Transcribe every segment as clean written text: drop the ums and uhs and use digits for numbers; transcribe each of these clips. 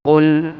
قل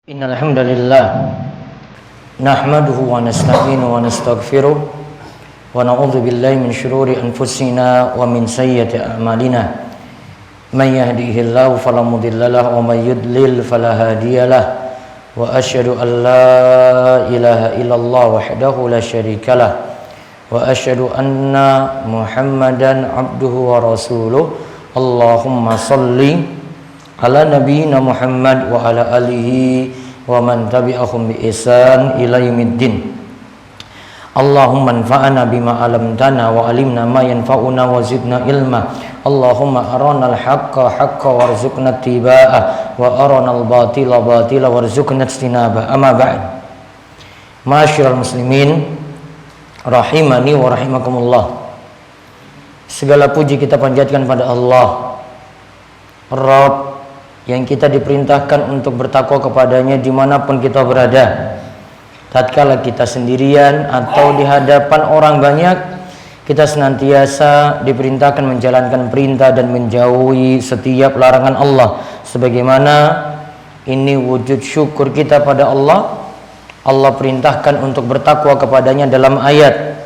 Innal hamdalillah nahmaduhu wa nasta'inuhu wa nastaghfiruh wa na'udzu billahi min shururi anfusina wa min sayyiati a'malina may yahdihillahu fala mudhillalah wa may yudlil fala hadiyalah wa asyhadu an la ilaha illallah wahdahu la syarikalah wa asyhadu anna Muhammadan abduhu wa rasuluh. Allahumma shalli ala nabiyyina Muhammad wa ala alihi wa man tabi'ahum bi ihsan ila yaumiddin. Allahumma anfa'na bima 'allamtana wa 'allimna ma yanfa'una wa zidna ilma. Allahumma aranal haqqa haqqan warzuqna ittiba'ah wa aranal batila batila warzuqna ijtinabah. Amma ba'd. Ma'asyiral muslimin rahimani wa rahimakumullah. Segala puji kita panjatkan pada Allah Rabb yang kita diperintahkan untuk bertakwa kepadanya dimanapun kita berada, tatkala kita sendirian atau di hadapan orang banyak. Kita senantiasa diperintahkan menjalankan perintah dan menjauhi setiap larangan Allah, sebagaimana ini wujud syukur kita pada Allah. Allah perintahkan untuk bertakwa kepadanya dalam ayat,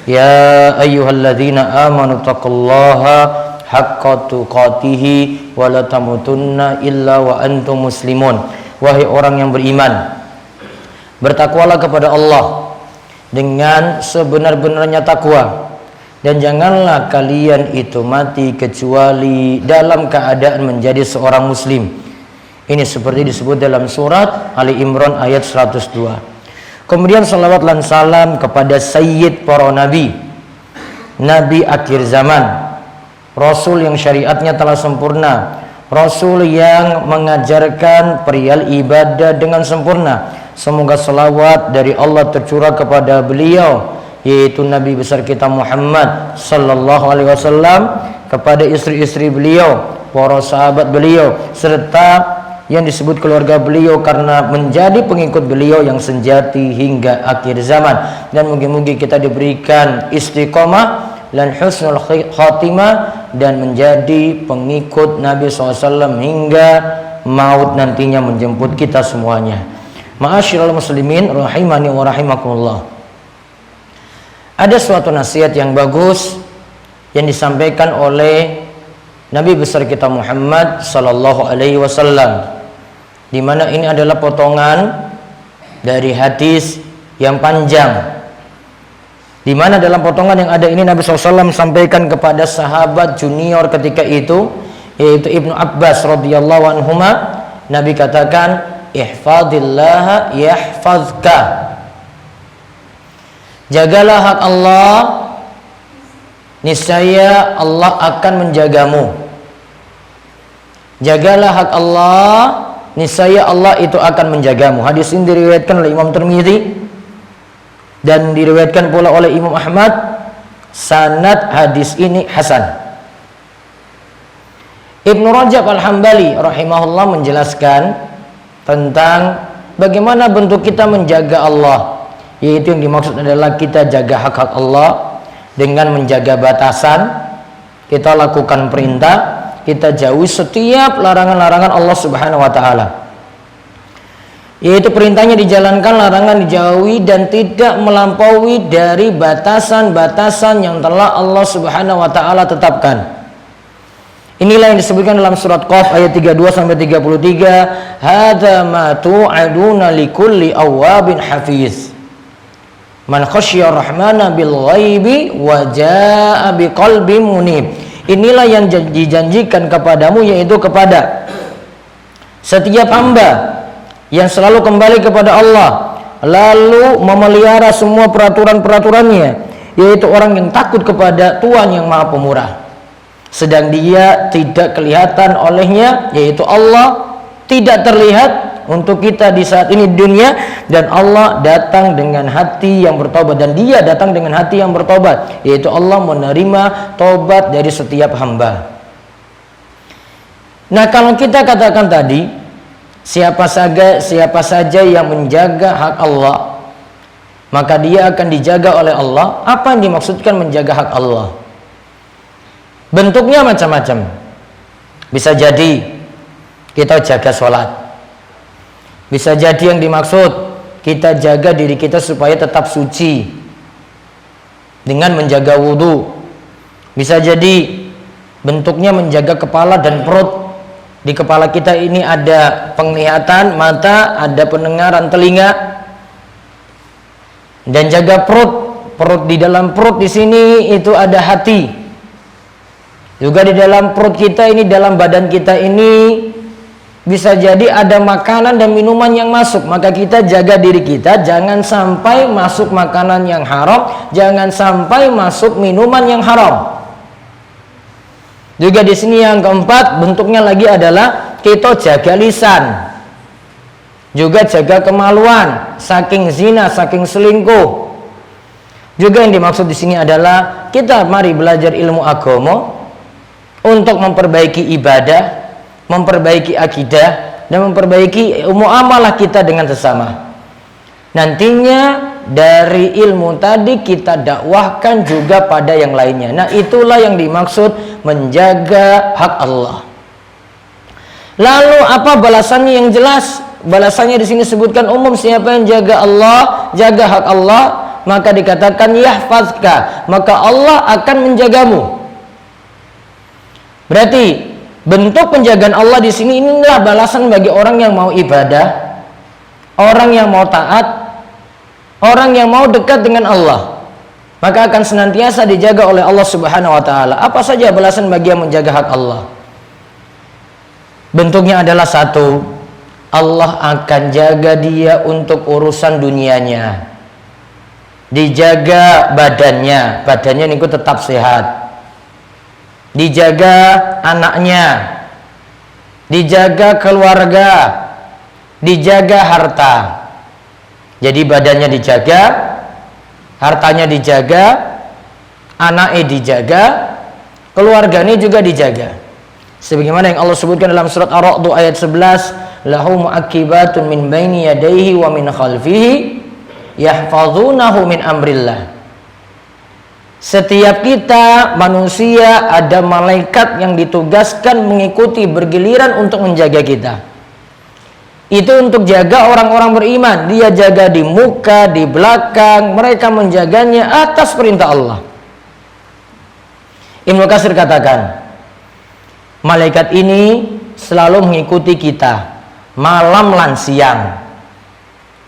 ya ayyuhalladzina amanu taqullaha haqqa tuqatihi wa la tamutunna illa wa antum muslimun. Wahai orang yang beriman, bertakwalah kepada Allah dengan sebenar-benarnya takwa, dan janganlah kalian itu mati kecuali dalam keadaan menjadi seorang muslim. Ini seperti disebut dalam surat Ali Imran ayat 102. Kemudian salawat dan salam kepada sayyid para nabi, nabi akhir zaman, Rasul yang syariatnya telah sempurna, Rasul yang mengajarkan perihal ibadah dengan sempurna. Semoga selawat dari Allah tercurah kepada beliau, yaitu Nabi besar kita Muhammad sallallahu alaihi wasallam, kepada istri-istri beliau, para sahabat beliau, serta yang disebut keluarga beliau karena menjadi pengikut beliau yang sejati hingga akhir zaman. Dan mungkin-mungkin kita diberikan istiqomah dan husnul khatimah dan menjadi pengikut Nabi SAW hingga maut nantinya menjemput kita semuanya. Ma'asyiral muslimin rahimani wa rahimakumullah. Ada suatu nasihat yang bagus yang disampaikan oleh Nabi besar kita Muhammad sallallahu alaihi wasallam, di mana ini adalah potongan dari hadis yang panjang, di mana dalam potongan yang ada ini Nabi SAW sampaikan kepada sahabat junior ketika itu, yaitu Ibnu Abbas radhiyallahu anhuma. Nabi katakan, ihfadillaha yahfazka. Jagalah hak Allah, niscaya Allah akan menjagamu. Jagalah hak Allah, niscaya Allah itu akan menjagamu. Hadis ini diriwayatkan oleh Imam Tirmidzi dan diriwayatkan pula oleh Imam Ahmad. Sanad hadis ini hasan. Ibnu Rajab Al-Hambali rahimahullah menjelaskan tentang bagaimana bentuk kita menjaga Allah, yaitu yang dimaksud adalah kita jaga hak-hak Allah dengan menjaga batasan, kita lakukan perintah, kita jauhi setiap larangan-larangan Allah Subhanahu wa taala. Yaitu perintahnya dijalankan, larangan dijauhi, dan tidak melampaui dari batasan-batasan yang telah Allah Subhanahu wa taala tetapkan. Inilah yang disebutkan dalam surat Qaf ayat 32 sampai 33, hadza ma tu'aduna likulli awwabin hafiz man khasyya rahmana bil ghaibi wa jaa'a biqalbin munib. Inilah yang dijanjikan kepadamu, yaitu kepada setiap hamba yang selalu kembali kepada Allah, lalu memelihara semua peraturan-peraturannya, yaitu orang yang takut kepada Tuhan yang Maha Pemurah, sedang dia tidak kelihatan olehnya, yaitu Allah, tidak terlihat untuk kita di saat ini dunia, dan Allah datang dengan hati yang bertobat, dan Dia datang dengan hati yang bertobat, yaitu Allah menerima tobat dari setiap hamba. Nah, kalau kita katakan tadi, siapa saja yang menjaga hak Allah, maka dia akan dijaga oleh Allah. Apa yang dimaksudkan menjaga hak Allah? Bentuknya macam-macam. Bisa jadi kita jaga sholat. Bisa jadi yang dimaksud kita jaga diri kita supaya tetap suci dengan menjaga wudhu. Bisa jadi bentuknya menjaga kepala dan perut. Di kepala kita ini ada penglihatan mata, ada pendengaran telinga, dan jaga perut. Perut, di dalam perut di sini itu ada hati. Juga di dalam perut kita ini, dalam badan kita ini bisa jadi ada makanan dan minuman yang masuk. Maka kita jaga diri kita jangan sampai masuk makanan yang haram, jangan sampai masuk minuman yang haram. Juga di sini yang keempat, bentuknya lagi adalah kita jaga lisan. Juga jaga kemaluan, saking zina, saking selingkuh. Juga yang dimaksud di sini adalah kita mari belajar ilmu agama untuk memperbaiki ibadah, memperbaiki akidah, dan memperbaiki muamalah kita dengan sesama. Nantinya dari ilmu tadi kita dakwahkan juga pada yang lainnya. Nah, itulah yang dimaksud menjaga hak Allah. Lalu apa balasannya yang jelas? Balasannya di sini sebutkan umum, siapa yang jaga Allah, jaga hak Allah, maka dikatakan yahfazka, maka Allah akan menjagamu. Berarti bentuk penjagaan Allah di sini inilah balasan bagi orang yang mau ibadah, orang yang mau taat, orang yang mau dekat dengan Allah, maka akan senantiasa dijaga oleh Allah Subhanahu wa taala. Apa saja balasan bagi yang menjaga hak Allah? Bentuknya adalah satu, Allah akan jaga dia untuk urusan dunianya. Dijaga badannya, badannya niku tetap sehat. Dijaga anaknya, dijaga keluarga, dijaga harta. Jadi badannya dijaga, hartanya dijaga, anaknya dijaga, keluarganya juga dijaga. Sebagaimana yang Allah sebutkan dalam surat Ar-Ra'd ayat 11, lahu mu'aqibatun min baini yadayhi wa min khalfihi yahfazunahu min amrillah. Setiap kita manusia ada malaikat yang ditugaskan mengikuti bergiliran untuk menjaga kita. Itu untuk jaga orang-orang beriman. Dia jaga di muka, di belakang. Mereka menjaganya atas perintah Allah. Ibnu Katsir katakan, malaikat ini selalu mengikuti kita malam lan siang.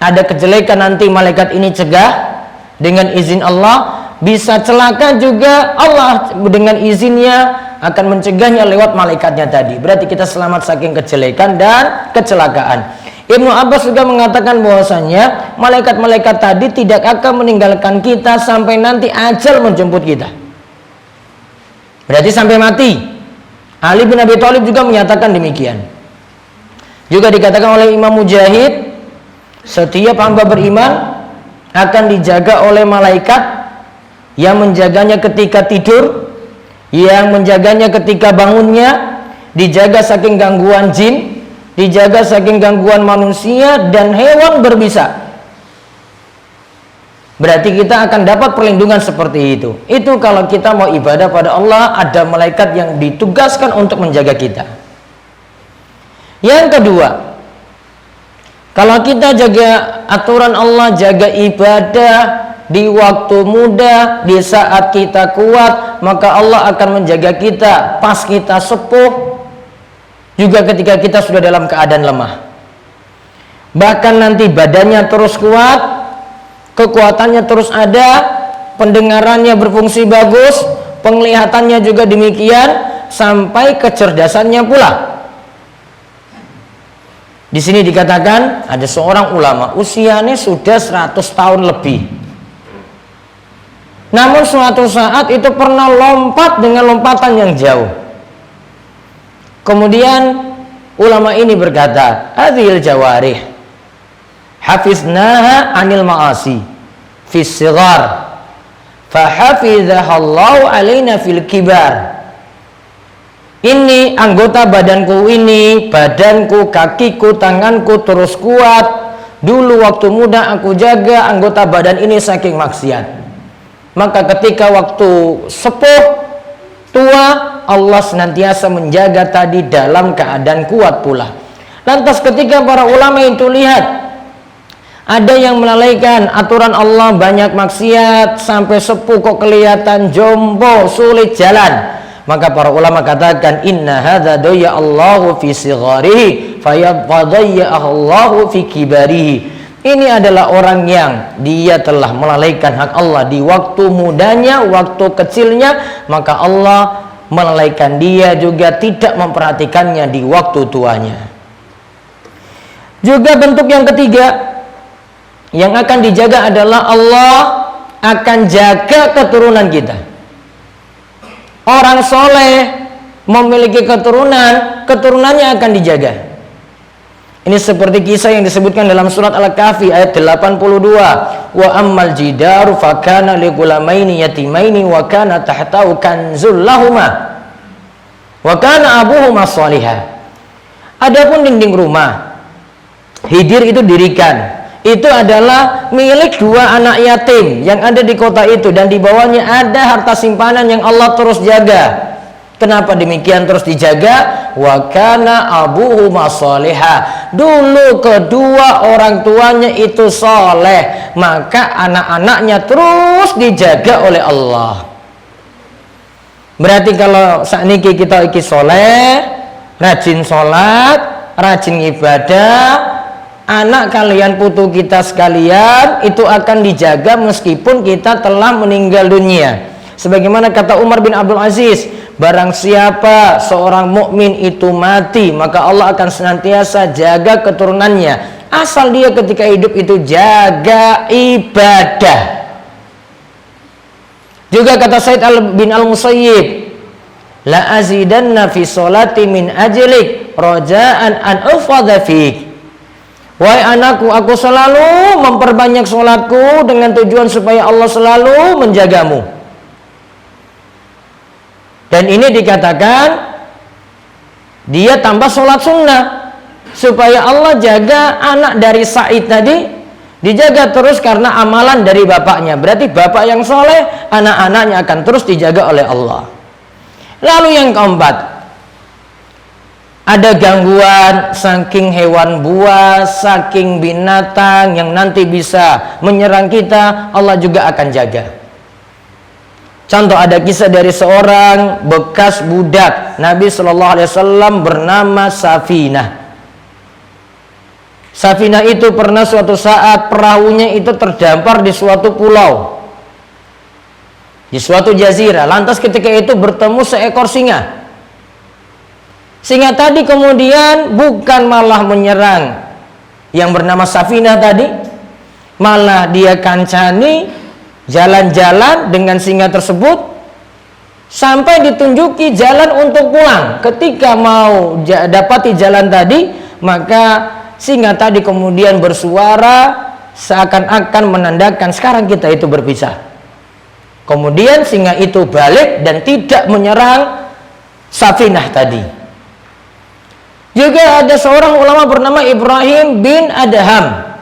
Ada kejelekan nanti malaikat ini cegah dengan izin Allah. Bisa celaka juga Allah dengan izinnya akan mencegahnya lewat malaikatnya tadi. Berarti kita selamat saking kejelekan dan kecelakaan. Ibnu Abbas juga mengatakan bahwasanya malaikat-malaikat tadi tidak akan meninggalkan kita sampai nanti ajal menjemput kita. Berarti sampai mati. Ali bin Abi Thalib juga menyatakan demikian. Juga dikatakan oleh Imam Mujahid, setiap hamba beriman akan dijaga oleh malaikat yang menjaganya ketika tidur, yang menjaganya ketika bangunnya, dijaga saking gangguan jin, dijaga saking gangguan manusia dan hewan berbisa. Berarti kita akan dapat perlindungan seperti itu. Itu kalau kita mau ibadah pada Allah, ada malaikat yang ditugaskan untuk menjaga kita. Yang kedua, kalau kita jaga aturan Allah, jaga ibadah di waktu muda, di saat kita kuat, maka Allah akan menjaga kita pas kita sepuh, juga ketika kita sudah dalam keadaan lemah. Bahkan nanti badannya terus kuat, kekuatannya terus ada, pendengarannya berfungsi bagus, penglihatannya juga demikian, sampai kecerdasannya pula. Di sini dikatakan ada seorang ulama usianya sudah 100 tahun lebih. Namun suatu saat itu pernah lompat dengan lompatan yang jauh. Kemudian ulama ini berkata, hadhil jawarih hafiznaha anil ma'asi fis sighar fa hafizahallahu alaina fil kibar. Ini anggota badanku ini, badanku, kakiku, tanganku terus kuat. Dulu waktu muda aku jaga anggota badan ini saking maksiat. Maka ketika waktu sepuh, tua, Allah senantiasa menjaga tadi dalam keadaan kuat pula. Lantas ketika para ulama itu lihat ada yang melalaikan aturan Allah, banyak maksiat, sampai sepuh kok kelihatan jompo, sulit jalan, maka para ulama katakan, inna hadza dayya Allahu fi sigharihi fayadayya Allahu fi kibarihi. Ini adalah orang yang dia telah melalaikan hak Allah di waktu mudanya, waktu kecilnya, maka Allah melalaikan dia juga, tidak memperhatikannya di waktu tuanya. Juga bentuk yang ketiga yang akan dijaga adalah Allah akan jaga keturunan kita. Orang soleh memiliki keturunan, keturunannya akan dijaga. Ini seperti kisah yang disebutkan dalam surat Al-Kahfi ayat 82. Wa ammal jidaru fakana ligulamaini yatimaini wa kana tahtahu kanzul lahuma wa kana abuhuma salihah. Adapun dinding rumah, hidir itu dirikan, itu adalah milik dua anak yatim yang ada di kota itu, dan di bawahnya ada harta simpanan yang Allah terus jaga. Kenapa demikian terus dijaga? Wa kana abuhuma salihah. Dulu kedua orang tuanya itu soleh, maka anak-anaknya terus dijaga oleh Allah. Berarti kalau saat ini kita iki soleh, rajin sholat, rajin ibadah, anak kalian, putu kita sekalian itu akan dijaga meskipun kita telah meninggal dunia. Sebagaimana kata Umar bin Abdul Aziz, barang siapa seorang mukmin itu mati, maka Allah akan senantiasa jaga keturunannya, asal dia ketika hidup itu jaga ibadah. Juga kata Said bin Al-Musayyib, la azidanna fi sholati min ajlik raja'an an ufadha fik. Wahai anakku, aku selalu memperbanyak sholatku dengan tujuan supaya Allah selalu menjagamu. Dan ini dikatakan dia tambah sholat sunnah supaya Allah jaga anak dari Sa'id tadi dijaga terus karena amalan dari bapaknya. Berarti bapak yang soleh, anak-anaknya akan terus dijaga oleh Allah. Lalu yang keempat, ada gangguan saking hewan buas, saking binatang yang nanti bisa menyerang kita, Allah juga akan jaga. Contoh, ada kisah dari seorang bekas budak Nabi Shallallahu Alaihi Wasallam bernama Safinah. Safinah itu pernah suatu saat perahunya itu terdampar di suatu pulau, di suatu jazirah. Lantas ketika itu bertemu seekor singa. Singa tadi kemudian bukan malah menyerang yang bernama Safinah tadi, malah dia kancani, jalan-jalan dengan singa tersebut sampai ditunjuki jalan untuk pulang. Ketika mau dapati jalan tadi, maka singa tadi kemudian bersuara seakan-akan menandakan sekarang kita itu berpisah. Kemudian singa itu balik dan tidak menyerang Safinah tadi. Juga ada seorang ulama bernama Ibrahim bin Adham.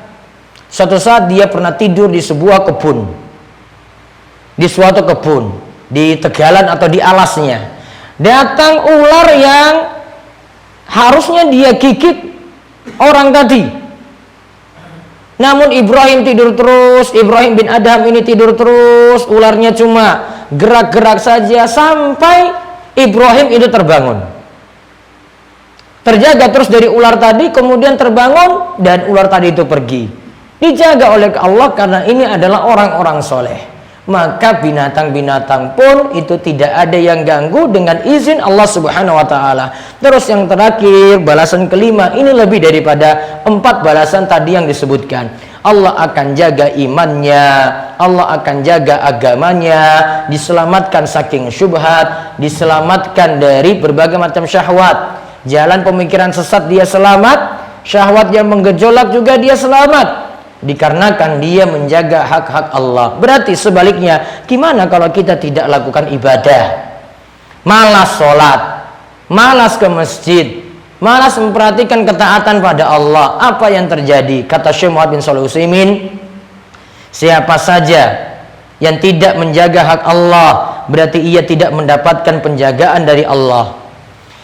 Suatu saat dia pernah tidur di sebuah kebun, di suatu kebun, di tegalan atau di alasnya. Datang ular yang harusnya dia gigit orang tadi. Namun Ibrahim tidur terus, Ibrahim bin Adham ini tidur terus, ularnya cuma gerak-gerak saja sampai Ibrahim itu terbangun. Terjaga terus dari ular tadi, kemudian terbangun dan ular tadi itu pergi. Dijaga oleh Allah karena ini adalah orang-orang soleh. Maka binatang-binatang pun itu tidak ada yang ganggu dengan izin Allah Subhanahu wa taala. Terus yang terakhir, balasan kelima, ini lebih daripada 4 balasan tadi yang disebutkan. Allah akan jaga imannya, Allah akan jaga agamanya, diselamatkan saking syubhat, diselamatkan dari berbagai macam syahwat. jalan pemikiran sesat dia selamat, syahwat yang menggejolak juga dia selamat, dikarenakan dia menjaga hak-hak Allah. Berarti sebaliknya, gimana kalau kita tidak lakukan ibadah, malas sholat, malas ke masjid, malas memperhatikan ketaatan pada Allah? Apa yang terjadi? Kata Syekh Muhammad bin Shalih Al-Utsaimin, siapa saja yang tidak menjaga hak Allah, berarti ia tidak mendapatkan penjagaan dari Allah.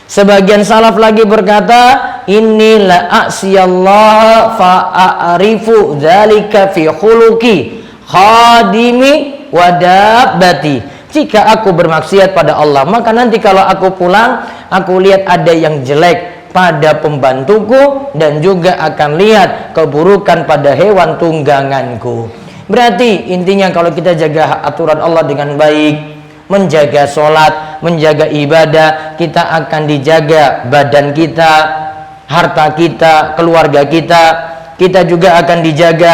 Sebagian salaf lagi berkata, inilah a'siyallah fa'arifu dzalika fi khuluqi khadimi wa dabbati. Jika aku bermaksiat pada Allah, maka nanti kalau aku pulang, aku lihat ada yang jelek pada pembantuku dan juga akan lihat keburukan pada hewan tungganganku. Berarti intinya kalau kita jaga aturan Allah dengan baik, menjaga sholat, menjaga ibadah, kita akan dijaga badan kita, harta kita, keluarga kita. Kita juga akan dijaga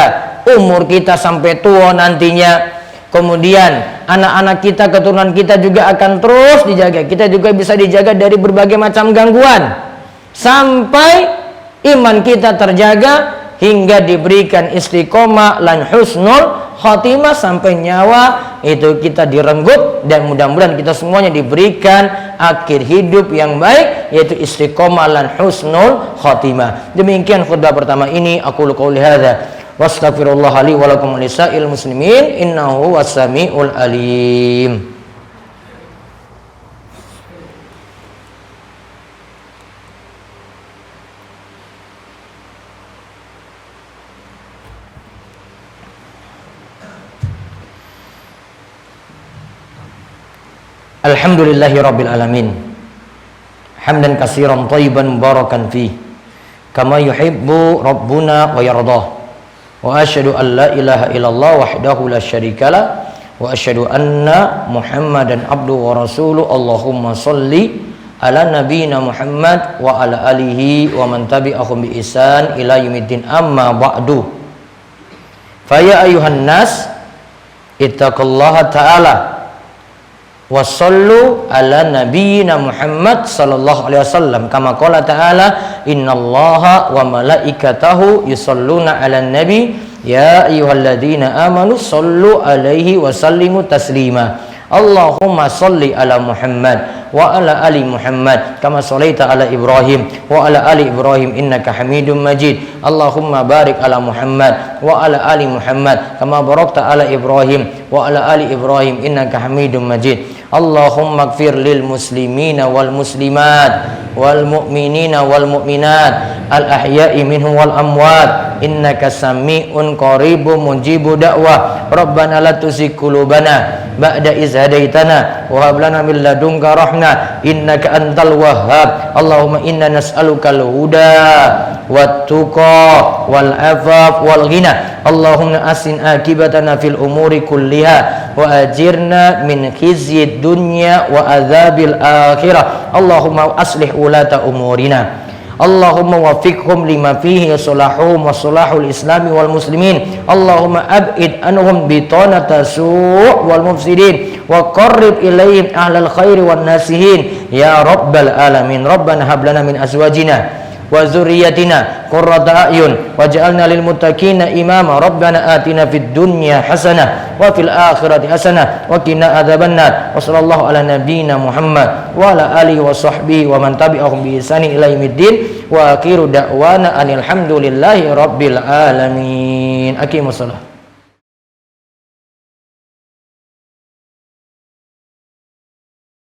umur kita sampai tua nantinya. Kemudian anak-anak kita, keturunan kita juga akan terus dijaga. Kita juga bisa dijaga dari berbagai macam gangguan, sampai iman kita terjaga hingga diberikan istiqomah lan husnul khotimah, sampai nyawa itu kita direnggut. Dan mudah-mudahan kita semuanya diberikan akhir hidup yang baik, yaitu istiqomah lan husnul khotimah. Demikian khutbah pertama ini. Aku qouli hadza wastaghfirullah li wa lakum lisa'il muslimin innahu was-sami'ul alim. Alhamdulillahi rabbil alamin, hamdan katsiran thayyiban mubarakan fi kama yuhibbu rabbuna wa yardah. Wa asyhadu an la ilaha illallah wahdahu la syarikalah wa asyhadu anna Muhammadan abduhu wa rasuluh. Allahumma shalli ala nabiyyina Muhammad wa ala alihi wa man tabi'ahum bi ihsan ila yaumiddin. Amma ba'du. Fa ya ayuhan nas ittaqullaha ta'ala wa sallu ala nabiyyina Muhammad sallallahu alaihi wasallam kama qala ta'ala innallaha wa malaikatahu yusalluna 'alan nabi ya ayyuhalladzina amanu sallu alaihi wa sallimu taslima. Allahumma salli ala Muhammad wa ala ali Muhammad kama shallaita ala Ibrahim wa ala ali Ibrahim innaka Hamidum Majid. Allahumma barik ala Muhammad wa ala ali Muhammad kama barakta ala Ibrahim wa ala ali Ibrahim innaka Hamidum Majid. Allahumma ighfir lil muslimina wal muslimat wal mu'minina wal mu'minat al ahya'i minhum wal amwat innaka sami'un qaribun mujibu da'wah. Rabbana la tuzigh qulubana ba'da iz hadaitana wa hab lana min ladunka rahmah innaka antal wahhab. Allahumma inna nas'alukal huda wat tuqa wal afaf wal ghina. Allahumma asin akibatana fil umuri kulliha wa ajirna min khizyid dunya wa adzabil akhirah. Allahumma aslih ulata umurina. Allahumma wafiqhum lima fihi salahum wa salahul islami wal muslimin. Allahumma ab'id anhum bitanata su' wal mufsidin wa qarrib ilaihim ahlal khairi wan nasihin ya rabbal alamin. Rabbana hab lana min azwajina wa dzurriyyatina qurrata a'yun waj'alna lil muttaqina imama. Rabbana atina fid dunya hasanah wa fil akhirati hasanah wa qina adzabannar. Wa sallallahu ala nabiyyina Muhammad wa ala alihi wa sahbihi wa man tabi'ahum bi ihsani ila yaumiddin. Wa akhiru da'wana anil hamdulillahi rabbil alamin. Aqimus shalah.